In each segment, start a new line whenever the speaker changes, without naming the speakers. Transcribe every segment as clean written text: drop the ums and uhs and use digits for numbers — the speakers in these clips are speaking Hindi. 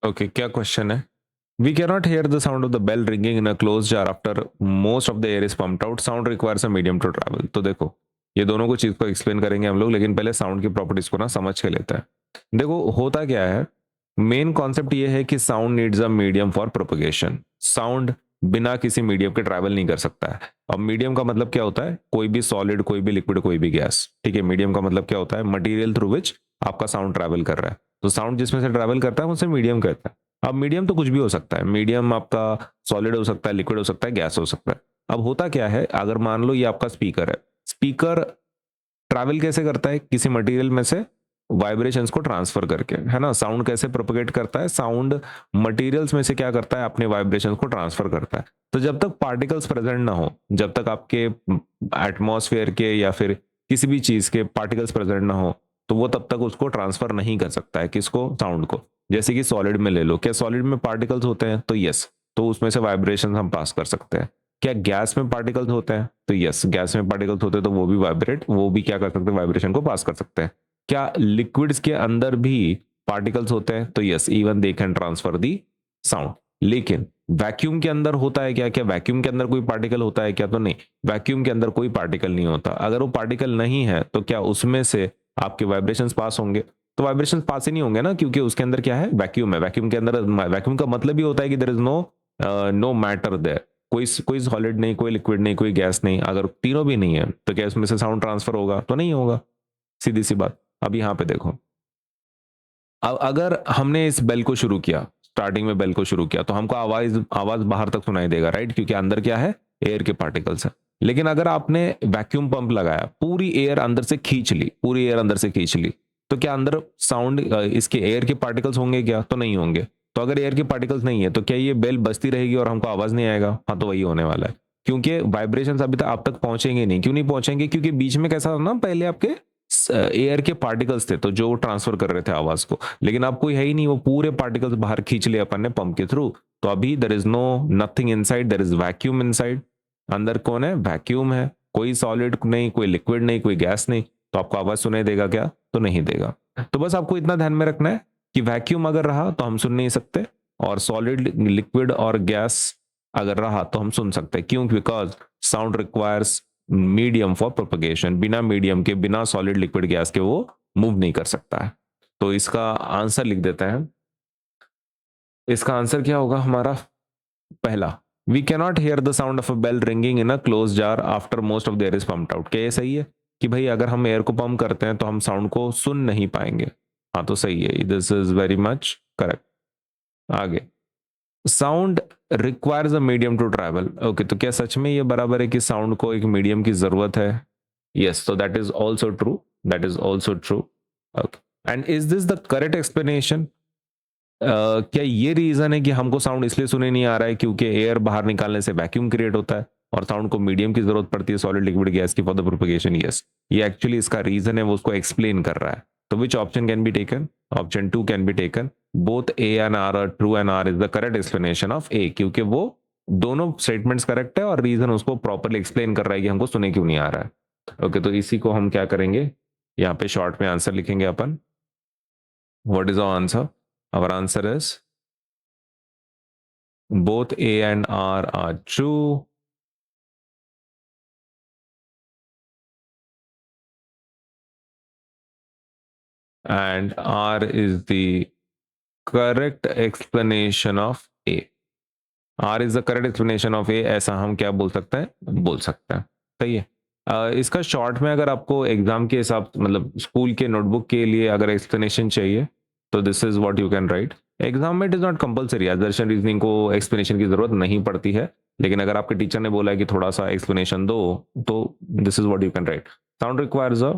ओके, क्या क्वेश्चन है? We cannot hear the sound of the bell ringing in a close jar after most of the air is pumped out, sound requires a medium to travel. तो देखो, ये दोनों को चीज को एक्सप्लेन करेंगे हम लोग, लेकिन पहले साउंड की प्रॉपर्टीज को ना समझ के लेते हैं। देखो होता क्या है, मेन कॉन्सेप्ट ये है कि sound needs a medium for propagation. Sound बिना किसी मीडियम के ट्रैवल नहीं कर सकता है। अब मीडियम का मतलब क्या होता है? कोई भी सॉलिड, कोई भी लिक्विड, कोई भी गैस। ठीक है, मीडियम का मतलब क्या होता है? मटेरियल थ्रू विच आपका साउंड ट्रैवल कर रहा है। तो साउंड जिसमें से ट्रैवल करता है उसे मीडियम कहता है। अब मीडियम तो कुछ भी हो सकता है। मीडियम आपका सॉलिड हो सकता है, लिक्विड हो सकता है, गैस हो सकता है। अब होता क्या है, अगर मान लो ये आपका स्पीकर है, स्पीकर ट्रैवल कैसे करता है? किसी मटेरियल में से वाइब्रेशंस को ट्रांसफर करके, है ना। साउंड कैसे प्रोपगेट करता है? साउंड मटेरियल्स में से क्या करता है? अपने वाइब्रेशंस को ट्रांसफर करता है। तो जब तक पार्टिकल्स प्रेजेंट ना हो, जब तक आपके एटमॉस्फेयर के या फिर किसी भी चीज के पार्टिकल्स प्रेजेंट ना हो, तो वो तब तक उसको ट्रांसफर नहीं कर सकता है। किसको? साउंड को। जैसे कि सॉलिड में ले लो, क्या सॉलिड में पार्टिकल्स होते हैं? तो यस, तो उसमें से वाइब्रेशन हम पास कर सकते हैं। क्या गैस में पार्टिकल्स होते हैं? तो यस, गैस में पार्टिकल्स होते हैं, तो वो भी वाइब्रेट, वो भी क्या कर सकते हैं? वाइब्रेशन को पास कर सकते हैं। क्या लिक्विड्स के अंदर भी पार्टिकल्स होते हैं? तो yes, even they can transfer the sound. लेकिन वैक्यूम के अंदर होता है क्या? क्या वैक्यूम के अंदर कोई पार्टिकल होता है क्या? तो नहीं, वैक्यूम के अंदर कोई पार्टिकल नहीं होता। अगर वो पार्टिकल नहीं है तो क्या उसमें से आपके वाइब्रेशंस पास होंगे? तो वाइब्रेशंस पास ही नहीं होंगे ना, क्योंकि उसके अंदर क्या है? वैक्यूम है। वैक्यूम के अंदर, वैक्यूम का मतलब ही होता है कि there is no matter there. कोई सॉलिड नहीं, कोई लिक्विड नहीं, कोई गैस नहीं। अगर तीनों भी नहीं है तो क्या इसमें से साउंड ट्रांसफर होगा? तो नहीं होगा। सीधी सी बात। अब यहां पे देखो, अब अगर हमने इस बेल को शुरू किया, स्टार्टिंग में बेल को शुरू किया, तो हमको आवाज आवाज बाहर तक सुनाई देगा, राइट? क्योंकि अंदर क्या है? एयर के पार्टिकल्स है। लेकिन अगर आपने वैक्यूम पंप लगाया, पूरी एयर अंदर से खींच ली, पूरी एयर अंदर से खींच ली, तो क्या अंदर साउंड, इसके एयर के पार्टिकल्स होंगे क्या? तो नहीं होंगे। तो अगर एयर के पार्टिकल्स नहीं है तो क्या ये बेल बजती रहेगी और हमको आवाज नहीं आएगा? हाँ, तो वही होने वाला है। क्योंकि वाइब्रेशंस अभी तक आप तक पहुंचेंगे नहीं। क्यों नहीं पहुंचेंगे? क्योंकि बीच में कैसा था ना, पहले आपके एयर के पार्टिकल्स थे तो जो ट्रांसफर कर रहे थे आवाज को, लेकिन अब कोई है ही नहीं, वो पूरे पार्टिकल्स बाहर खींच लिए अपन ने पंप के थ्रू। तो अभी there is no nothing inside, there is vacuum inside. अंदर कौन है? वैक्यूम है। कोई सॉलिड नहीं, कोई लिक्विड नहीं, कोई गैस नहीं। तो आपको आवाज सुनाई देगा क्या? तो नहीं देगा। तो बस आपको इतना ध्यान में रखना है कि वैक्यूम अगर रहा तो हम सुन नहीं सकते, और सॉलिड, लिक्विड और गैस अगर रहा तो हम सुन सकते हैं। क्यों? Because sound requires medium for propagation. बिना मीडियम के, बिना सॉलिड, लिक्विड, गैस के वो मूव नहीं कर सकता है। तो इसका आंसर लिख देते हैं। इसका आंसर क्या होगा हमारा? पहला, we cannot hear the sound of a bell ringing in a close jar after most of the air is pumped out. क्या ये सही है कि भाई अगर हम एयर को पंप करते हैं तो हम साउंड को सुन नहीं पाएंगे? हाँ, तो सही है, this is very much correct. आगे, sound requires a medium to travel. Okay, तो क्या सच में ये बराबर है कि साउंड को एक मीडियम की जरूरत है? Yes, so that is also true, that is also true. Okay, and is this the correct explanation? क्या ये रीजन है कि हमको साउंड इसलिए सुने नहीं आ रहा है क्योंकि एयर बाहर निकालने से वैक्यूम क्रिएट होता है और साउंड को मीडियम की जरूरत पड़ती है, सॉलिड, लिक्विड, गैस की, फॉर द प्रोपगेशन? यस, ये एक्चुअली इसका रीजन है, वो उसको एक्सप्लेन कर रहा है। तो which option can be taken? Option 2 can be taken. Both A and R R true and R is the correct explanation of A, क्योंकि वो दोनों स्टेटमेंट्स करेक्ट है और रीजन उसको प्रॉपरली एक्सप्लेन कर रहा है कि हमको सुने क्यों नहीं आ रहा है। ओके, तो इसी को हम क्या करेंगे, यहाँ पे शॉर्ट में आंसर लिखेंगे अपन। What is our answer? Our answer is both A and R are true. And R is the correct explanation of A. R is the correct explanation of A, ऐसा हम क्या बोल सकते हैं? बोल सकते हैं। सही है। इसका शॉर्ट में अगर आपको एग्जाम के हिसाब, मतलब स्कूल के नोटबुक के लिए अगर एक्सप्लेनेशन चाहिए, तो this is what you can write. Exam में it is not compulsory, assertion reasoning को एक्सप्लेनेशन की जरूरत नहीं पड़ती है, लेकिन अगर आपके टीचर ने बोला है कि थोड़ा सा एक्सप्लेनेशन दो, तो this is what you can right. Sound requires a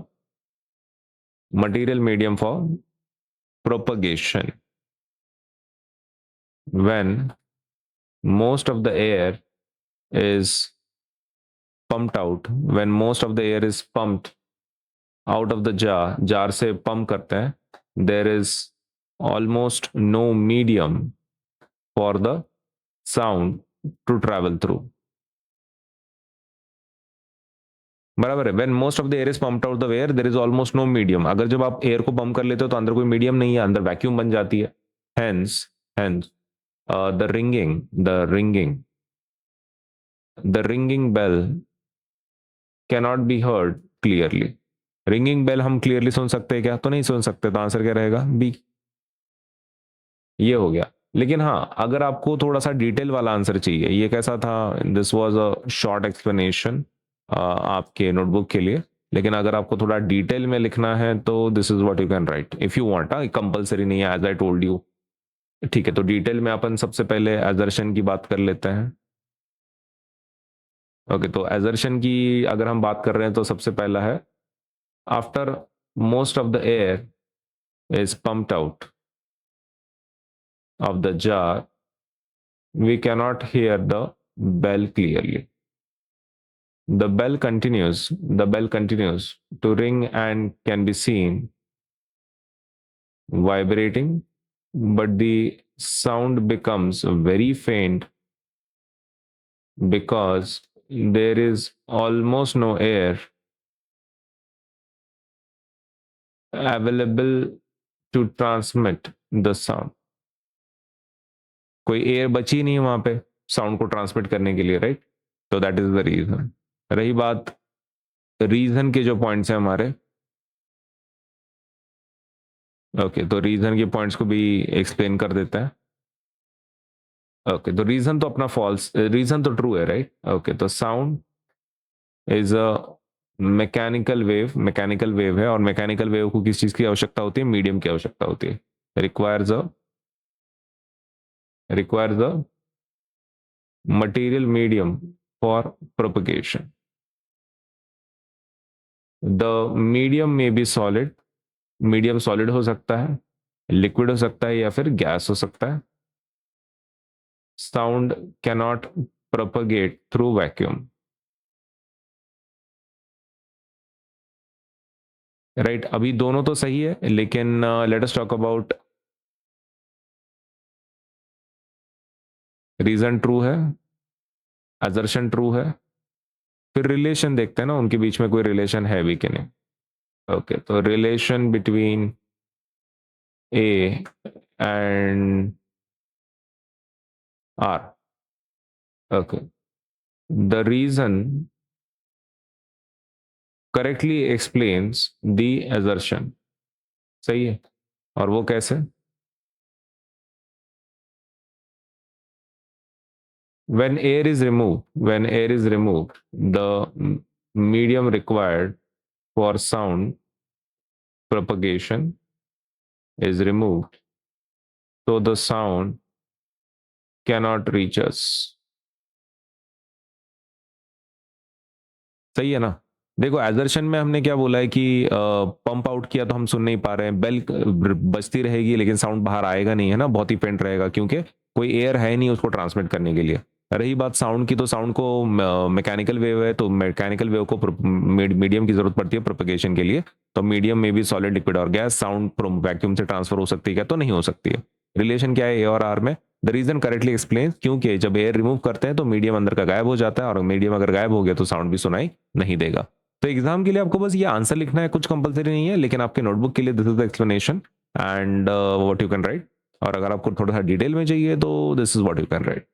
material medium for propagation when most of the air is pumped out, when most of the air is pumped out of the jar से pump करते हैं, there is almost no medium for the sound to travel through. बराबर है। when most of the air is pumped out the air there is almost no medium। अगर जब आप एयर को पंप कर लेते हो तो अंदर कोई मीडियम नहीं है, अंदर वैक्यूम बन जाती है। hence hence the ringing bell cannot be heard clearly. Ringing bell हम क्लियरली सुन सकते हैं क्या? तो नहीं सुन सकते, तो आंसर क्या रहेगा? बी। ये हो गया। लेकिन हाँ, अगर आपको थोड़ा सा डिटेल वाला आंसर चाहिए, ये कैसा था, this was a short explanation आपके नोटबुक के लिए, लेकिन अगर आपको थोड़ा डिटेल में लिखना है तो this is what you can right if you want. Compulsory नहीं है, एज आई टोल्ड यू। ठीक है, तो डिटेल में अपन सबसे पहले एजर्शन की बात कर लेते हैं। ओके, तो एजर्शन की अगर हम बात कर रहे हैं तो सबसे पहला है, after most of the air is pumped out of the jar, we cannot hear the bell clearly. The bell continues to ring and can be seen vibrating, but the sound becomes very faint because there is almost no air available to transmit the sound. कोई एयर बची नहीं है वहां पे साउंड को ट्रांसमिट करने के लिए, राइट? तो दैट इज द रीजन। रही बात रीजन के जो पॉइंट्स हैं हमारे, ओके, तो रीजन के पॉइंट्स को भी एक्सप्लेन कर देता है। ओके, तो रीजन तो अपना फॉल्स, रीजन तो ट्रू है, राइट? ओके, तो sound is a mechanical wave है, और मैकेनिकल वेव को किस चीज की आवश्यकता होती है? मीडियम की आवश्यकता होती है। Requires a material medium for propagation. The medium may be solid, medium solid हो सकता है, लिक्विड हो सकता है, या फिर गैस हो सकता है। Sound cannot propagate through vacuum, right? अभी दोनों तो सही है, लेकिन let us talk about reason true है, असर्शन ट्रू है, फिर रिलेशन देखते हैं ना, उनके बीच में कोई रिलेशन है भी कि नहीं। ओके, तो relation between A and R. Okay, the reason correctly explains the assertion. सही है, और वो कैसे? when air is removed, the medium required for sound propagation is removed, so the sound cannot reach us. सही है ना? देखो, एजर्शन में हमने क्या बोला है कि पंप आउट किया तो हम सुन नहीं पा रहे हैं, बेल बजती रहेगी लेकिन साउंड बाहर आएगा नहीं, है ना, बहुत ही फेंट रहेगा, क्योंकि कोई एयर है नहीं उसको ट्रांसमिट करने के लिए। रही बात साउंड की, तो साउंड को मैकेनिकल वेव है, तो मैकेनिकल वेव को मीडियम की जरूरत पड़ती है प्रोपगेशन के लिए। तो मीडियम में भी सॉलिड, लिक्विड और गैस, साउंड वैक्यूम से ट्रांसफर हो सकती है क्या? तो नहीं हो सकती है। रिलेशन क्या है ए और आर में? द रीजन करेक्टली एक्सप्लेन, क्योंकि जब एयर रिमूव करते हैं तो मीडियम अंदर का गायब हो जाता है, और मीडियम अगर गायब हो गया तो साउंड भी सुनाई नहीं देगा। तो एग्जाम के लिए आपको बस ये आंसर लिखना है, कुछ कंपलसरी नहीं है, लेकिन आपके नोटबुक के लिए this is the explanation and what you can right. और अगर आपको थोड़ा सा डिटेल में चाहिए तो this is what you can right.